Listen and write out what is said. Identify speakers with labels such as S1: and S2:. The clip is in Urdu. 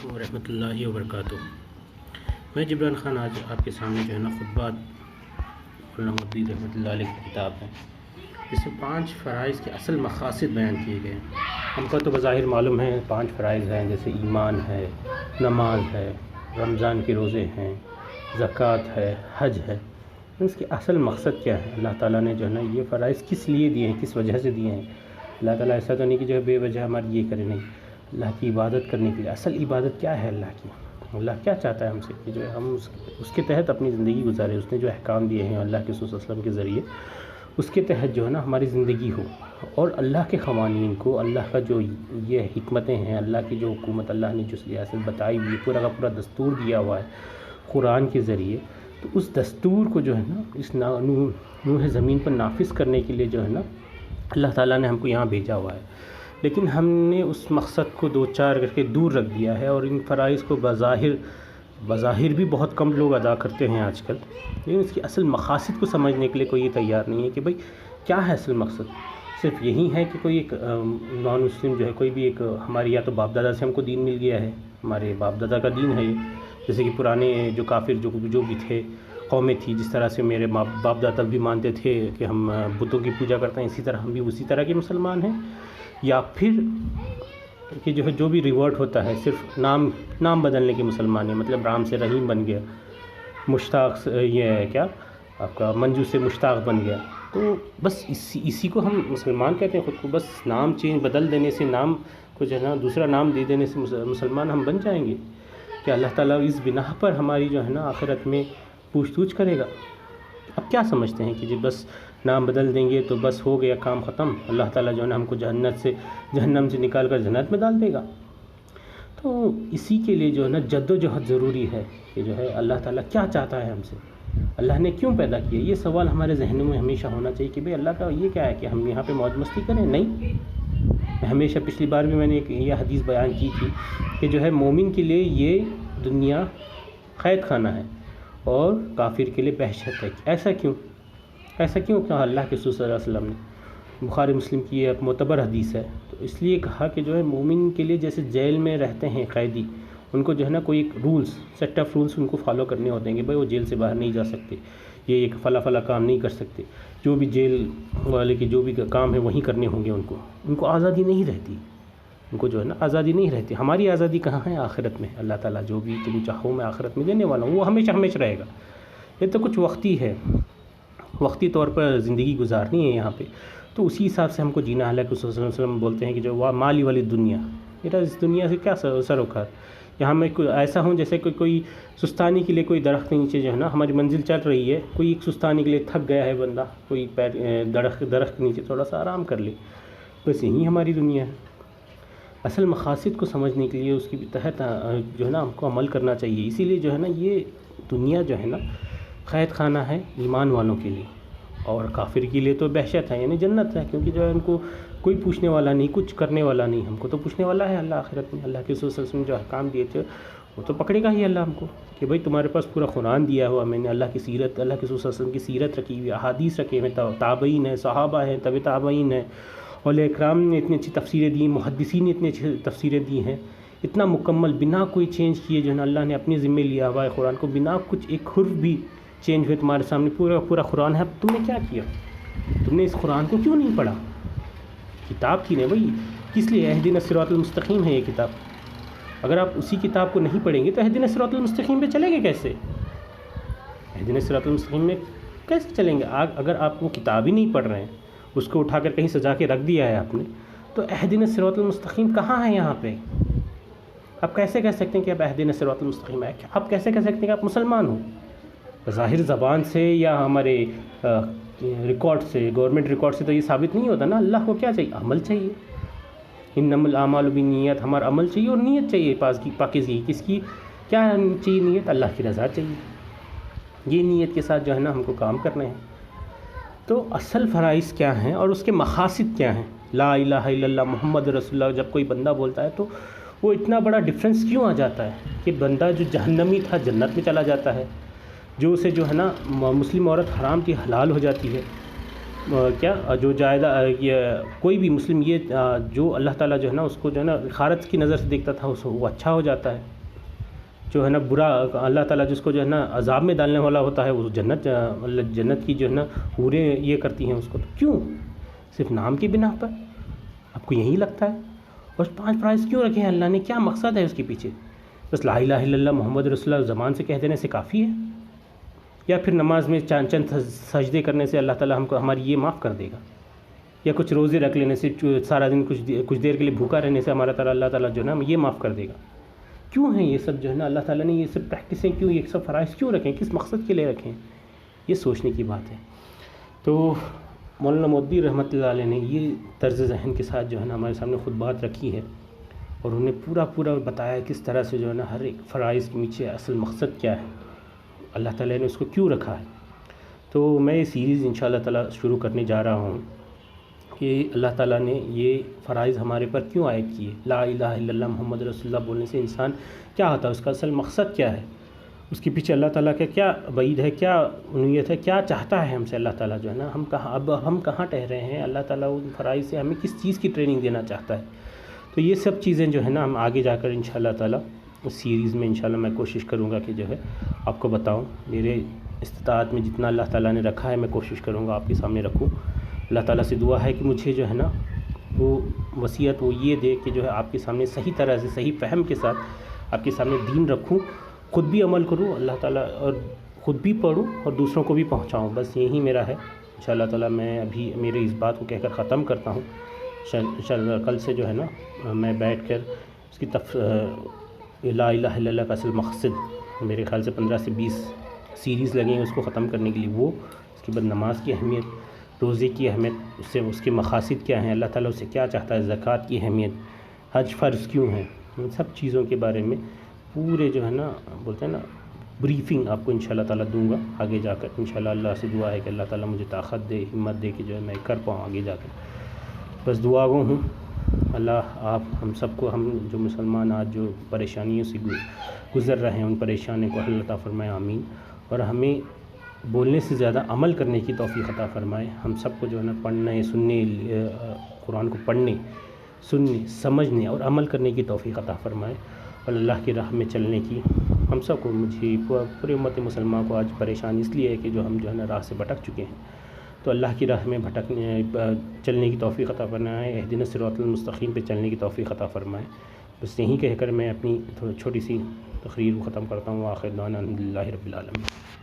S1: ورحمۃ اللہ وبرکاتہ۔ میں جبران خان آج آپ کے سامنے جو ہے نا خطبات مولانا مودودی رحمۃ اللہ علیہ کی کتاب ہے، اس میں 5 فرائض کے اصل مقاصد بیان کیے گئے ہیں۔ ہم کو تو بظاہر معلوم ہے 5 فرائض ہیں، جیسے ایمان ہے، نماز ہے، رمضان کے روزے ہیں، زکوٰۃ ہے، حج ہے۔ اس کے اصل مقصد کیا ہے؟ اللہ تعالیٰ نے جو ہے نا یہ فرائض کس لیے دیے ہیں، کس وجہ سے دیے ہیں؟ اللہ تعالیٰ ایسا تو نہیں کہ جو ہے بے وجہ ہماری یہ کرے، نہیں، اللہ کی عبادت کرنے کے لیے۔ اصل عبادت کیا ہے اللہ کی؟ اللہ کیا چاہتا ہے ہم سے کہ جو ہے ہم اس کے تحت اپنی زندگی گزاریں۔ اس نے جو احکام دیے ہیں اللہ کے رسول صلی اللہ علیہ وسلم کے ذریعے، اس کے تحت جو ہے نا ہماری زندگی ہو، اور اللہ کے قوانین کو، اللہ کا جو یہ حکمتیں ہیں، اللہ کی جو حکومت، اللہ نے جو سیاست بتائی ہوئی، پورا کا پورا دستور دیا ہوا ہے قرآن کے ذریعے، تو اس دستور کو جو ہے نا اس نوح زمین پر نافذ کرنے کے لیے جو ہے نا اللہ تعالیٰ نے ہم کو یہاں بھیجا ہوا ہے۔ لیکن ہم نے اس مقصد کو دو چار کر کے دور رکھ دیا ہے، اور ان فرائض کو بظاہر بھی بہت کم لوگ ادا کرتے ہیں آج کل، لیکن اس کی اصل مقاصد کو سمجھنے کے لیے کوئی تیار نہیں ہے کہ بھئی کیا ہے اصل مقصد۔ صرف یہی ہے کہ کوئی ایک نان مسلم جو ہے، کوئی بھی ایک ہماری یا تو باپ دادا سے ہم کو دین مل گیا ہے، ہمارے باپ دادا کا دین ہے یہ، جیسے کہ پرانے جو کافر جو بھی تھے قومیں تھی، جس طرح سے میرے باپ دادا بھی مانتے تھے کہ ہم بتوں کی پوجا کرتے ہیں، اسی طرح ہم بھی اسی طرح کے مسلمان ہیں۔ یا پھر کہ جو ہے جو بھی ریورٹ ہوتا ہے، صرف نام بدلنے کے مسلمان ہیں، مطلب رام سے رحیم بن گیا، مشتاق سے یہ ہے کیا آپ کا منجو سے مشتاق بن گیا، تو بس اسی کو ہم مسلمان کہتے ہیں خود کو۔ بس نام بدل دینے سے، نام کو جو ہے نا دوسرا نام دے دینے سے مسلمان ہم بن جائیں گے؟ کہ اللہ تعالیٰ اس بنا پر ہماری جو ہے نا آخرت میں پوچھ توچھ کرے گا؟ اب کیا سمجھتے ہیں کہ جی بس نام بدل دیں گے تو بس ہو گیا کام ختم، اللہ تعالیٰ جو ہے نا ہم کو جہنم سے نکال کر جنت میں ڈال دے گا؟ تو اسی کے لیے جو ہے نا جد و جہد ضروری ہے کہ جو ہے اللہ تعالیٰ کیا چاہتا ہے ہم سے، اللہ نے کیوں پیدا کیا؟ یہ سوال ہمارے ذہنوں میں ہمیشہ ہونا چاہیے کہ بھئی اللہ کا یہ کیا ہے کہ ہم یہاں پہ موج مستی کریں؟ نہیں، ہمیشہ پچھلی بار بھی میں نے یہ حدیث بیان کی تھی کہ جو ہے مومن کے لیے یہ دنیا قید خانہ ہے اور کافر کے لیے بہشت ہے۔ ایسا کیوں کہا اللہ کے رسول صلی اللہ علیہ وسلم نے؟ بخاری مسلم کی یہ ایک معتبر حدیث ہے، تو اس لیے کہا کہ جو ہے مومن کے لیے جیسے جیل میں رہتے ہیں قیدی، ان کو جو ہے نا کوئی ایک سیٹ آف رولز ان کو فالو کرنے ہوتے ہیں کہ بھئی وہ جیل سے باہر نہیں جا سکتے، یہ ایک فلاں کام نہیں کر سکتے، جو بھی جیل والے کے جو بھی کام ہے وہیں کرنے ہوں گے، ان کو آزادی نہیں رہتی، ان کو جو ہے نا آزادی نہیں رہتی۔ ہماری آزادی کہاں ہے؟ آخرت میں۔ اللہ تعالیٰ جو بھی تم چاہو میں آخرت میں دینے والا ہوں، وہ ہمیشہ رہے گا۔ یہ تو کچھ وقتی ہے، وقتی طور پر زندگی گزارنی ہے یہاں پہ، تو اسی حساب سے ہم کو جینا ہے۔ اللہ کے رسول صلی اللہ علیہ وسلم بولتے ہیں کہ جو مالی والی دنیا، میرا اس دنیا سے کیا سروکار؟ یہاں میں کوئی ایسا ہوں جیسے کوئی سستانی کے لیے کوئی درخت کے نیچے جو ہے نا ہماری منزل چل رہی ہے، کوئی ایک سستانی کے لیے تھک گیا ہے بندہ، کوئی درخت کے نیچے تھوڑا سا آرام کر لے، بس یہی ہماری دنیا ہے۔ اصل مقاصد کو سمجھنے کے لیے اس کے تحت جو ہے نا ہم کو عمل کرنا چاہیے۔ اسی لیے جو ہے نا یہ دنیا جو ہے نا قید خانہ ہے ایمان والوں کے لیے، اور کافر کے لیے تو بہشت ہے، یعنی جنت ہے، کیونکہ جو ہے ان کو کوئی پوچھنے والا نہیں، کچھ کرنے والا نہیں۔ ہم کو تو پوچھنے والا ہے اللہ آخرت میں۔ اللہ کے رسول صلی اللہ علیہ وسلم جو احکام دیے تھے وہ تو پکڑے گا ہی اللہ ہم کو، کہ بھئی تمہارے پاس پورا قرآن دیا ہوا، میں نے اللہ کی سیرت، اللہ کے رسول صلی اللہ علیہ وسلم کی سیرت رکھی ہوئی، احادیث رکھے ہوئے، تابعین ہیں، صحابہ ہیں، تبع تابعین ہیں، اولیاء اکرام نے اتنی اچھی تفسیریں دی، محدثین نے اتنی اچھی تفسیریں دی ہیں، اتنا مکمل بنا کوئی چینج کیے جو ہے نا اللہ نے اپنے ذمے لیا ہوا ہے قرآن کو، بنا کچھ ایک حرف بھی چینج ہوئے تمہارے سامنے پورا قرآن ہے۔ اب تم نے کیا کیا؟ تم نے اس قرآن کو کیوں نہیں پڑھا؟ کتاب کی نہیں بھائی، کس لیے؟ اہدنا الصراط المستقیم ہے یہ کتاب۔ اگر آپ اسی کتاب کو نہیں پڑھیں گے تو اہدنا الصراط المستقیم پہ چلیں گے کیسے؟ اہدنا الصراط المستقیم میں کیسے چلیں گے؟ اگر آپ وہ کتاب ہی نہیں پڑھ رہے ہیں، اس کو اٹھا کر کہیں سجا کے رکھ دیا ہے آپ نے، تو اہدنا الصراط المستقیم کہاں ہے یہاں پہ؟ آپ کیسے کہہ سکتے ہیں کہ آپ اہدنا الصراط المستقیم ہے؟ آپ کیسے کہہ سکتے ہیں کہ آپ مسلمان ہو؟ ظاہر زبان سے یا ہمارے ریکارڈ سے، گورنمنٹ ریکارڈ سے تو یہ ثابت نہیں ہوتا نا۔ اللہ کو کیا چاہیے؟ عمل چاہیے۔ انما الاعمال بالنیات، ہمارا عمل چاہیے اور نیت چاہیے، پاکیزگی۔ کس کی کیا چاہیے؟ نیت، اللہ کی رضا چاہیے۔ یہ نیت کے ساتھ جو ہے نا ہم کو کام کرنے ہیں۔ تو اصل فرائض کیا ہیں اور اس کے مقاصد کیا ہیں؟ لا الہ الا اللہ محمد رسول اللہ جب کوئی بندہ بولتا ہے تو وہ اتنا بڑا ڈفرینس کیوں آ جاتا ہے کہ بندہ جو جہنمی تھا جنت میں چلا جاتا ہے، جو اسے جو ہے نا مسلم عورت حرام کی حلال ہو جاتی ہے، کیا جو کوئی بھی مسلم یہ جو اللہ تعالیٰ جو ہے نا اس کو جو ہے نا خارج کی نظر سے دیکھتا تھا وہ اچھا ہو جاتا ہے، جو ہے نا برا اللہ تعالیٰ جس کو جو ہے نا عذاب میں ڈالنے والا ہوتا ہے وہ جنت کی جو ہے نا حوریں یہ کرتی ہیں اس کو، تو کیوں؟ صرف نام کی بنا پر آپ کو یہی لگتا ہے؟ اور 5 فرائض کیوں رکھے ہیں اللہ نے؟ کیا مقصد ہے اس کے پیچھے؟ بس لا الہ الا اللہ محمد رسول اللہ زبان سے کہہ دینے سے کافی ہے؟ یا پھر نماز میں چند سجدے کرنے سے اللہ تعالیٰ ہم کو ہماری یہ معاف کر دے گا؟ یا کچھ روزے رکھ لینے سے سارا دن کچھ دیر کے لیے بھوکا رہنے سے ہمارا اللہ تعالیٰ جو ہے نا یہ معاف کر دے گا؟ کیوں ہیں یہ سب جو ہے نا اللہ تعالیٰ نے یہ سب پریکٹسیں کیوں، یہ سب فرائض کیوں رکھیں، کس مقصد کے لیے رکھیں؟ یہ سوچنے کی بات ہے۔ تو مولانا مودودی رحمۃ اللہ علیہ نے یہ طرز ذہن کے ساتھ جو ہے نا ہمارے سامنے خطبات رکھی ہے، اور انہیں پورا بتایا کس طرح سے جو ہے نا ہر ایک فرائض کے نیچے اصل مقصد کیا ہے، اللہ تعالیٰ نے اس کو کیوں رکھا ہے۔ تو میں یہ سیریز انشاءاللہ تعالیٰ شروع کرنے جا رہا ہوں کہ اللہ تعالیٰ نے یہ فرائض ہمارے پر کیوں عائد کیے، لا الہ الا اللہ محمد رسول اللہ بولنے سے انسان کیا ہوتا ہے، اس کا اصل مقصد کیا ہے، اس کے پیچھے اللہ تعالیٰ کا کیا وعید ہے، کیا عنویت ہے، کیا چاہتا ہے ہم سے اللہ تعالیٰ جو ہے نا، ہم کہاں ٹھہرے ہیں، اللہ تعالیٰ ان فرائض سے ہمیں کس چیز کی ٹریننگ دینا چاہتا ہے۔ تو یہ سب چیزیں جو ہے نا ہم آگے جا کر انشاءاللہ تعالیٰ اس سیریز میں انشاءاللہ میں کوشش کروں گا کہ جو ہے آپ کو بتاؤں، میرے استطاعت میں جتنا اللہ تعالیٰ نے رکھا ہے میں کوشش کروں گا آپ کے سامنے رکھوں۔ اللہ تعالیٰ سے دعا ہے کہ مجھے جو ہے نا وہ وصیت وہ یہ دے کہ جو ہے آپ کے سامنے صحیح طرح سے صحیح فہم کے ساتھ آپ کے سامنے دین رکھوں، خود بھی عمل کروں اللہ تعالیٰ، اور خود بھی پڑھوں اور دوسروں کو بھی پہنچاؤں، بس یہی میرا ہے انشاءاللہ تعالیٰ۔ میں ابھی میرے اس بات کو کہہ کر ختم کرتا ہوں، انشاءاللہ کل سے جو ہے نا میں بیٹھ کر اس کی لا الہ الا اللہ کا اصل مقصد، میرے خیال سے 15 سے 20 سیریز لگیں اس کو ختم کرنے کے لیے، وہ اس کے بعد نماز کی اہمیت، روزے کی اہمیت، اس کے مقاصد کیا ہیں، اللہ تعالیٰ اس سے کیا چاہتا ہے، زکوٰۃ کی اہمیت، حج فرض کیوں ہیں، ان سب چیزوں کے بارے میں پورے جو ہے نا بولتے ہیں نا بریفنگ آپ کو انشاءاللہ تعالیٰ دوں گا آگے جا کر انشاءاللہ۔ اللہ سے دعا ہے کہ اللہ تعالیٰ مجھے طاقت دے، ہمت دے کہ جو ہے میں کر پاؤں آگے جا کر۔ بس دعا گو ہوں اللہ آپ ہم سب کو، ہم جو مسلمان آج جو پریشانیوں سے گزر رہے ہیں ان پریشانیوں کو حل عطا فرمائے، آمین۔ اور ہمیں بولنے سے زیادہ عمل کرنے کی توفیق عطا فرمائے، ہم سب کو جو ہے نا پڑھنے سننے قرآن کو پڑھنے سننے سمجھنے اور عمل کرنے کی توفیق عطا فرمائے، اور اللہ کی راہ میں چلنے کی ہم سب کو، مجھے پورے امت مسلمہ کو آج پریشانی اس لیے ہے کہ جو ہم جو ہے نا راہ سے بھٹک چکے ہیں، تو اللہ کی راہ میں چلنے کی توفیق عطا فرمائے، اہدنا الصراط المستقیم پہ چلنے کی توفیق عطا فرمائے۔ بس یہیں کہہ کر میں اپنی چھوٹی سی تقریر کو ختم کرتا ہوں، آخر دعوانا الحمدللہ رب العالمین۔